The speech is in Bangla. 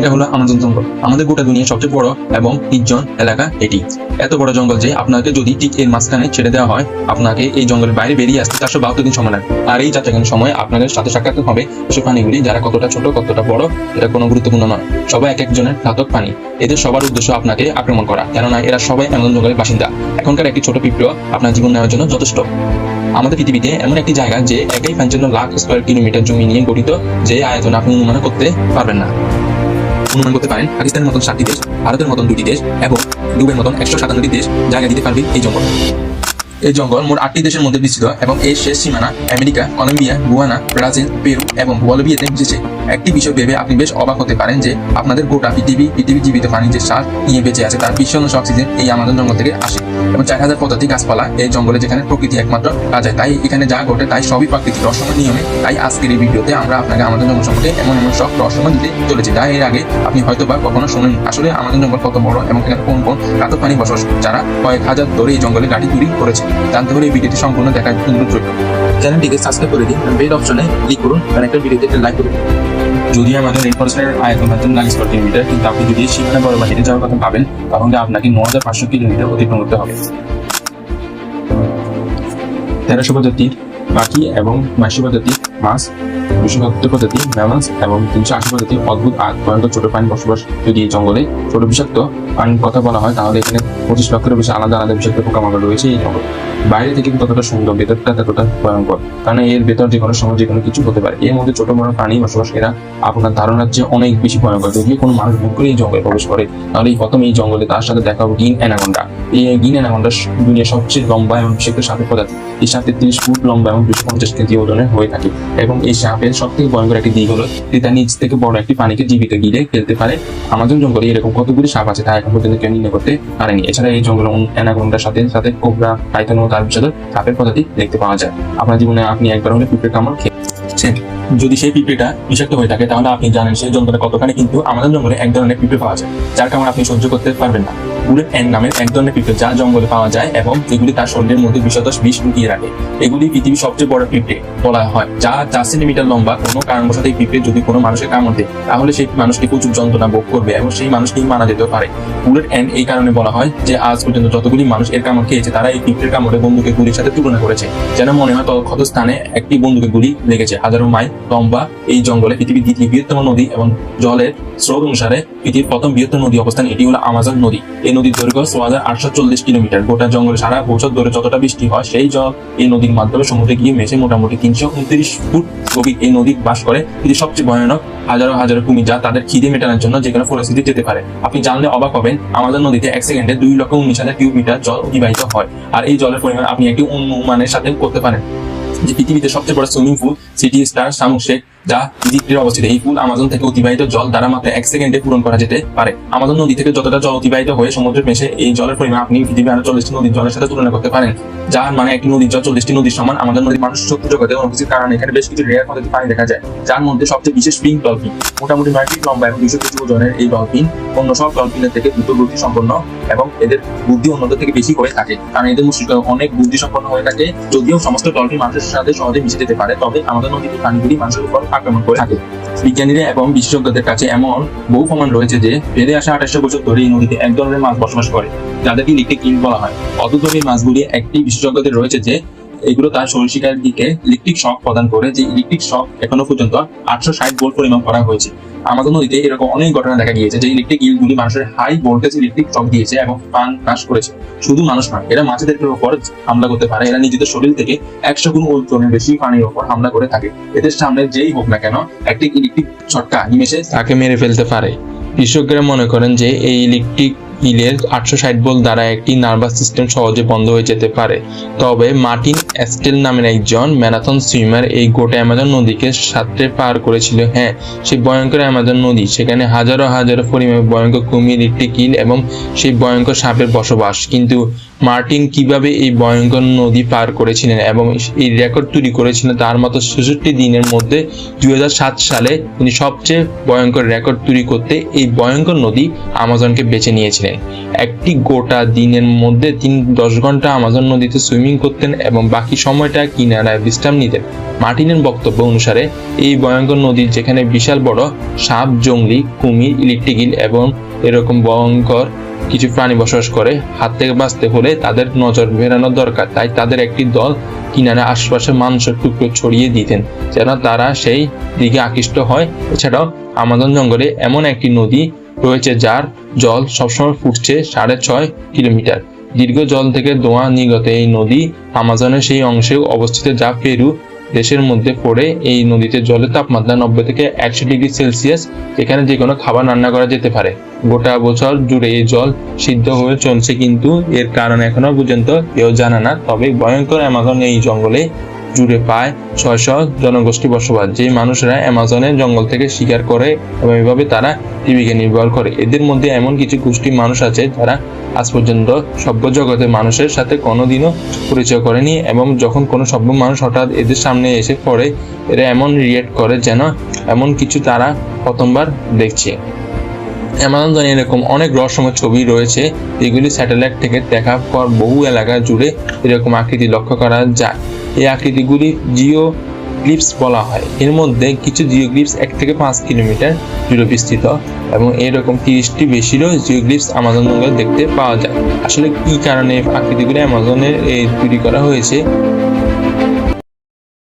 এটা হলো আমাজন জঙ্গল। আমাদের গোটা দুনিয়ার সবচেয়ে বড় এবং নির্জন এলাকা এটি। এত বড় জঙ্গল যে আপনাকে যদি ঠিক এর মাঝখানে ছেড়ে দেওয়া হয়, আপনাকে এই জঙ্গলের বাইরে বেরিয়ে আসতে 472 দিন সময় লাগে। আর এই যাত্রাকালীন সময় আপনাদের সাথে সাক্ষাৎ হবে সেই প্রাণীগুলি, যারা কতটা ছোট কতটা বড় এটা কোনো গুরুত্বপূর্ণ নয়। সবাই এক একজনের ঘাতক প্রাণী। এদের সবার উদ্দেশ্য আপনাকে আক্রমণ করা, কেননা এরা সবাই আমাজন জঙ্গলের বাসিন্দা। এখনকার একটি ছোট পিঁপড়া আপনার জীবন নেওয়ার জন্য যথেষ্ট। আমাদের পৃথিবীতে এমন একটি জায়গা যে একাই 55 লাখ স্কয়ার কিলোমিটার জমি নিয়ে গঠিত, যে আয়তন আপনি অনুমান করতে পারবেন না। অনুমান করতে পারেন পাকিস্তানের মতন 7টি দেশ, ভারতের মতন 2টি দেশ এবং দুবাইয়ের মতন 197টি দেশ জায়গা দিতে পারবে এই জঙ্গল। এই জঙ্গল মোট 8টি দেশের মধ্যে বিস্তৃত এবং এর শেষ সীমানা America, Colombia, Guyana, Brazil, Peru এবং বলিভিয়াতে মিশেছে। একটি বিষয় ভেবে আপনি বেশ অবাক হতে পারেন যে আপনাদের গোটা পৃথিবী জীবিত প্রাণী যে শ্বাস নিয়ে বেঁচে আছে তার 20% অক্সিজেন এই আমাজন জঙ্গল থেকে আসে, এবং 4000 প্রজাতি গাছপালা এই জঙ্গলে, যেখানে প্রকৃতি একমাত্র কাজ হয়। তাই এখানে যা ঘটে তাই সবই প্রাকৃতিক রহস্যময় নিয়মে। তাই আজকের এই ভিডিওতে আমরা আপনাকে আমাজন জঙ্গল সম্পর্কে এমন সব রহস্যময় দিতে চলেছি যা এর আগে আপনি হয়তো বা কখনো শোনেন। আসলে আমাজন জঙ্গল কত বড় এবং এখানে কোন কোন ঘাতক প্রাণী বসবাস, যারা কয়েক হাজার ধরে এই জঙ্গলে গাড়ি চুরি করেছে, জানতে হলে এই ভিডিওটি সম্পূর্ণ দেখার অনুরোধ রইল। চ্যানেলটিকে সাবস্ক্রাইব করে দিন, বেল অপশনে ক্লিক করুন, আর একটা ভিডিওতে একটা লাইক করুন। যদিও আমাদের রেড ফরেস্টের আয়তন 9 স্কয়ার কিলোমিটার, কিন্তু আপনি যদি সীমানা বরাবর হেঁটে যাওয়ার কথা ভাবেন তাহলে আপনাকে 9500 কিলোমিটার অতিক্রম করতে হবে। 1300 প্রজাতির পাখি এবং 2200 প্রজাতির মাছ, 270 প্রজাতির ম্যামলস এবং 380 প্রজাতির অদ্ভুত আর ভয়ঙ্কর ছোট প্রাণী বসবাস। যদি এই জঙ্গলে ছোট বিষাক্ত প্রাণীর কথা বলা হয় তাহলে এখানে 25 লক্ষেরও বেশি আলাদা আলাদা বিষাক্ত পোকামাকড় রয়েছে এই জঙ্গল। বাইরে থেকে ততটা সুন্দর, ভেতরটা ততটা ভয়ঙ্কর, কারণ এর ভেতর যে কোনো সময় যে কোনো কিছু হতে পারে। এর মধ্যে ছোট বড় প্রাণী বসবাস, এরা আপনার ধারণার চেয়ে অনেক বেশি ভয়ঙ্কর। যদি কোনো মানুষ ভুল করে এই জঙ্গলে প্রবেশ করে তাহলে এই প্রথম এই জঙ্গলে তার সাথে দেখা হবে গিন অ্যানাকোন্ডা। এই গিন অ্যানাকোন্ডা দুনিয়ার সবচেয়ে লম্বা এবং বিষাক্ত সাপের প্রজাতি। এই সাপ 30 ফুট লম্বা এবং 250 কেজি ওজনের হয়ে থাকে, এবং এই সাপের সব থেকে ভয়ঙ্কর একটি দিক হলো তার নিচ থেকে বড় একটি প্রাণীকে জীবিত গিলে ফেলতে পারে। আমাজন জঙ্গলে এরকম কতগুলি সাপ আছে তা এখন পর্যন্ত কেউ নির্ণয় করতে পারেনি। এছাড়া এই জঙ্গলে অ্যানাকোন্ডার সাথে সাথে কোবরা, পাইথন ও তার বিশাল সাপের প্রজাতি দেখতে পাওয়া যায়। আপনার জীবনে আপনি একবার হলে পিঁপড়ের কামড় খেয়েছেন। যদি সেই পিঁপড়েটা বিষাক্ত হয়ে থাকে তাহলে আপনি জানেন সেই জঙ্গলে কতখানি। কিন্তু আমাদের জঙ্গলে এক ধরনের পিঁপড়ে পাওয়া যায় যার কামড় আপনি সহ্য করতে পারবেন না। বুলেট এন্ড নামের এক ধরনের পিঁপড়ে যা জঙ্গলে পাওয়া যায় এবং যেগুলি তার শরীরের মধ্যে বিষ লুকিয়ে রাখে। এগুলি পৃথিবীর সবচেয়ে বড় পিঁপড়ে বলা হয়, যা 4 সেন্টিমিটার লম্বা। কোনো কারণবশত এই পিঁপড়ে যদি কোনো মানুষের কামড় দেয় তাহলে সেই মানুষটি প্রচুর যন্ত্রণা ভোগ করবে এবং সেই মানুষটি মারা যেতেও পারে। বুলেট এন্ড এই কারণে বলা হয় যে আজ পর্যন্ত যতগুলি মানুষ এর কামড় খেয়েছে তারা এই পিঁপড়ের কামড়ে বন্দুকের গুলির সাথে তুলনা করেছে, যেন মনে হয় ক্ষত স্থানে একটি বন্দুকের গুলি লেগেছে। হাজারো মাইল লম্বা এই জঙ্গলে পৃথিবীর দ্বিতীয় বৃহত্তম নদী এবং জলের স্রোত অনুসারে পৃথিবীর প্রথম বৃহত্তম নদী অবস্থান, এটি হলো আমাজন নদী। এই নদীর দৈর্ঘ্য 6840 কিলোমিটার। গোটা জঙ্গলে সারা বছর ধরে যতটা বৃষ্টি হয় সেই জল এই নদীর মাধ্যমে সমুদ্রে গিয়ে মেশে মোটামুটি 329 ফুট গভীর এই নদী বাস করে। পৃথিবীর সবচেয়ে ভয়ানক হাজারো হাজারো কুমির, যা তাদের খিদে মেটানোর জন্য যে কোনো পরিস্থিতি যেতে পারে। আপনি জানলে অবাক হবেন, আমাজন নদীতে 1 সেকেন্ডে 2,19,000 কিউব মিটার জল অতিবাহিত হয়। আর এই জলের পরিমাণ আপনি একটি অনুমানের সাথে করতে পারেন যে পৃথিবীতে সবচেয়ে বড় সুইমিং পুল সিটি স্টার শামুক শেখ, যা ইজিপ্টের অবস্থিত। এই পুল আমাজন থেকে অতিবাহিত জল দ্বারা মাত্র 1 সেকেন্ডে পূরণ করা যেতে পারে। আমাজন নদী থেকে যতটা জল অতিবাহিত হয়ে সমুদ্রে মেশে এই জলের পরিমাণ আপনি পৃথিবীর আরো 40টি নদীর জলের সাথে তুলনা করতে পারেন, যার মানে একটি নদীর জল 40টি নদীর সমান। আমাদের নদীর মানুষ শক্তি জগতে অনুপস্থিত কারণে এখানে বেশ কিছু রেয়ার প্রজাতির প্রাণী দেখা যায়, যার মধ্যে সবচেয়ে বিশেষ পিঙ্ক ডলফিন। মোটামুটি 9 ফিট লম্বা এবং 200 কেজি ওজনের এই ডলফিন অন্য সব ডলফিনের থেকে দ্রুত গতি সম্পন্ন এবং এদের বুদ্ধি অন্যদের থেকে বেশি হয়ে থাকে, কারণ এদের মস্তিষ্ক অনেক বুদ্ধি সম্পন্ন হয়ে থাকে। যদিও সমস্ত ডলফিন মানুষের সাথে সহজে মিশে যেতে পারে, তবে আমাদের নদীর প্রাণীগুলি মানুষের উপর আক্রমণ করে থাকে। বিজ্ঞানীরা এবং বিশেষজ্ঞদের কাছে এমন বহু প্রমাণ রয়েছে যে ফেলে আসা 2800 বছর ধরে এই নদীতে এক ধরনের মাছ বসবাস করে, যাদেরকে ইলেকট্রিক ইল বলা হয়। অদ্ভুত এই মাছগুলি একটি বিশেষজ্ঞদের রয়েছে যে এগুলো তার শরীর শিকারের দিকে ইলেকট্রিক শক প্রদান করে, যে ইলেকট্রিক শক এখনো পর্যন্ত 860 ভোল্ট পরিমাপ করা হয়েছে। আমাজন নদীতে এরকম অনেক ঘটনা দেখা গিয়েছে যে ইলেকট্রিক ইলগুলি মানুষের হাই ভোল্টেজ ইলেকট্রিক শক দিয়েছে এবং প্রাণ নাশ করেছে। শুধু মানুষ নয়, এরা মাছেদের উপর হামলা করতে পারে। এরা নিজেদের শরীর থেকে 100 গুণ ওজনের বেশি প্রাণীর উপর হামলা করে থাকে। এদের সামনে যেই হোক না কেন একটি ইলেকট্রিক ঝটকা নিমেষে তাকে মেরে ফেলতে পারে। বিশেষজ্ঞরা মনে করেন যে এই ইলেকট্রিক ইলের 860 ভোল্ট দ্বারা একটি নার্ভাস সিস্টেম সহজে বন্ধ হয়ে যেতে পারে। তবে মার্টিন এস্টেল নামের একজন ম্যারাথন সুইমার এই গোটা অ্যামাজন নদীকে সাঁতরে পার করেছিল। হ্যাঁ, সেই ভয়ঙ্কর অ্যামাজন নদী, সেখানে হাজারো হাজারো পরিমাণে ভয়ঙ্কর কুমির, ইলেকট্রিক ইল এবং সেই ভয়ঙ্কর সাপের বসবাস। কিন্তু মার্টিন কিভাবে এই ভয়ঙ্কর নদী পার করেছিলেন এবং এই রেকর্ড তৈরি করেছিলেন তার মতো 66 দিনের মধ্যে 2007 সালে তিনি সবচেয়ে ভয়ঙ্কর রেকর্ড তৈরি করতে এই ভয়ঙ্কর নদী আমাজনকে বেছে নিয়েছিলেন। একটি গোটা দিনের মধ্যে তিনি 10 ঘন্টা আমাজন নদীতে সুইমিং করতেন এবং বাকি সময়টা কিনারায় বিশ্রাম নিতেন। মার্টিনের বক্তব্য অনুসারে এই ভয়ঙ্কর নদী যেখানে বিশাল বড় সাপ, জংলি, কুমির, ইলেকট্রিক ইল এবং এরকম ভয়ঙ্কর কিছু প্রাণী বসবাস করে, হাত থেকে বাঁচতে হলে তাদের নজর ফেরানো দরকার। তাই তাদের একটি দল কিনারে আশপাশে মানুষের টুকরো ছড়িয়ে দিতেন যেন তারা সেই দিকে আকৃষ্ট হয়। এছাড়াও আমাজন জঙ্গলে এমন একটি নদী রয়েছে যার জল সবসময় ফুটছে 6.5 কিলোমিটার দীর্ঘ। জল থেকে ধোঁয়া নির্গত এই নদী আমাজনের সেই অংশে অবস্থিত যা পেরু দেশের মধ্যে পড়ে। এই নদীতে জলের তাপমাত্রা 90 থেকে 100 ডিগ্রি সেলসিয়াস, যেখানে যে কোনো খাবার রান্না করা যেতে পারে। গোটা বছর জুড়ে এই জল সিদ্ধ হয়ে চলছে, কিন্তু এর কারণ এখনো পর্যন্ত কেউ জানে না। তবে ভয়ঙ্কর অ্যামাজন এই জঙ্গলে জুড়ে প্রায় 600 জনগোষ্ঠী বসবাস, যে মানুষরা অ্যামাজনের জঙ্গল থেকে শিকার করে এবং এভাবে তারা জীবিকা নির্বাহ করে। এদের মধ্যে এমন কিছু গোষ্ঠী মানুষ আছে যারা আজ পর্যন্ত সভ্য জগতের মানুষের সাথে কোনোদিনও পরিচয় করেনি, এবং যখন কোনো সভ্য মানুষ হঠাৎ এদের সামনে এসে পড়ে এরা এমন রিয়েক্ট করে যেন এমন কিছু তারা প্রথমবার দেখছে। অ্যামাজন এরকম অনেক রহস্যময় ছবি রয়েছে যেগুলি স্যাটেলাইট থেকে দেখার পর বহু এলাকা জুড়ে এরকম আকৃতি লক্ষ্য করা যায়। এই আকৃতিগুলি জিওগ্লিফস বলা হয়। এর মধ্যে কিছু জিওগ্লিফস 1 থেকে 5 কিলোমিটার জুড়ে বিস্তৃত এবং এরকম 30টি বেশিরও জিওগ্লিফস আমাজন জঙ্গলে দেখতে পাওয়া যায়। আসলে কি কারণে আকৃতিগুলি আমাজনের তৈরি করা হয়েছে